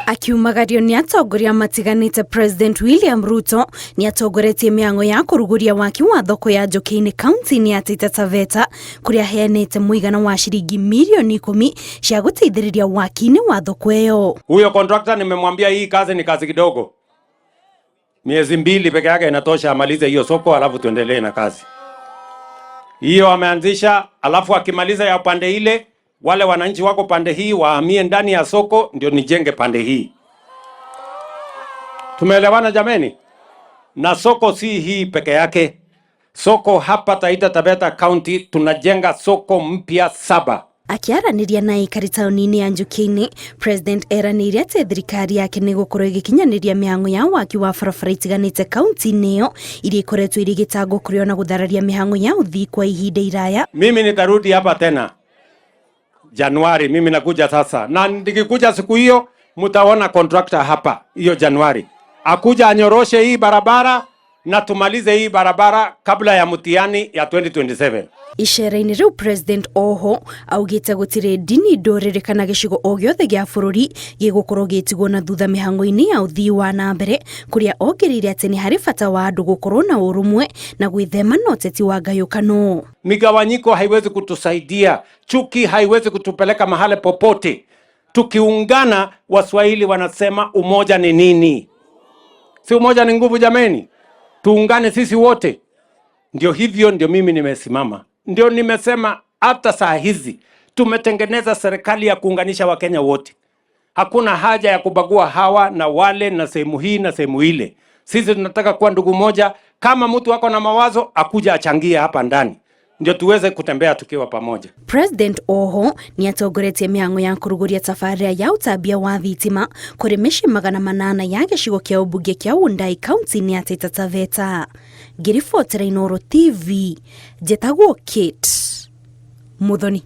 Akiumagario ni atongoria matiganite President William Ruto ni atongoretie miango ya kuruguria waki wa thoko ya Njoki-ini kaunti-ini ya Taita Taveta kuria heanite muigana wa shilingi milioni 10 cia guteithiriria waki-ini wa thoko iyo. Huyo contractor nimemwambia hii kazi ni kazi kidogo. Miezi 2 peke yake inatosha amalize hiyo soko alafu tuendelee na kazi. Hiyo ameanzisha, alafu akimaliza ya pande ile, wale wananchi wako pande hii wahamie ndani ya soko ndio nijenge pande hii. Tumeelewana jameni? Na soko si hii peke yake. Soko hapa Taita Taveta County tunajenga soko mpya 7. Akiaraniria na ikari tauni-ini ya Njoki-ini, President eranirie ati thirikari yake ni gukorwo igikinyaniria mihango ya waki wa barabara itiganite kaunti-ini iyo iria ikoretwo irigitangwo kurio na guthararia mihango ya uthii kwa ihinda iraya. Mimi nitarudi hapa tena Januari, mimi nakuja sasa. Na nikikuja siku hiyo mtaona contractor hapa hiyo Januari. Akuja anyoroshe hii barabara na tumalize hii barabara kabla ya mtihani ya 2027. Ishera-ini riu President oho augite gutire dini ndorere kana gicigo o giothe gia bururi gigukorwo gitigwo na thutha mihango-ini ya uthii wa na mbere kuria ongerire ati ni hari bata wa andu gukorwo na urumwe na gwithema na uteti wa ngayukano. Migawanyiko haiwezi kutusaidia, chuki haiwezi kutupeleka mahali popote. Tukiungana, Waswahili wanasema umoja ni nini? Si umoja ni nguvu jameni? Tuungane sisi wote. Ndio hivyo ndio mimi nimesimama. Ndio nimesema hata saa hizi tumetengeneza serikali ya kuunganisha Wakenya wote. Hakuna haja ya kubagua hawa na wale na sehemu hii na sehemu ile. Sisi tunataka kuwa ndugu moja. Kama mtu wako na mawazo akuja achangie hapa ndani, ndio tuweze kutembea tukiwa pamoja. President oho ni atongoretie mihango ya kuruguria tabarĩra ya utambia wa thitima kuri mĩciĩ 800 ya gĩcigo kia ubunge kia Wundanyi kaunti-ini ya Taita Taveta. Ngiribotera Inooro TV, njĩtagwo Kate Muthoni.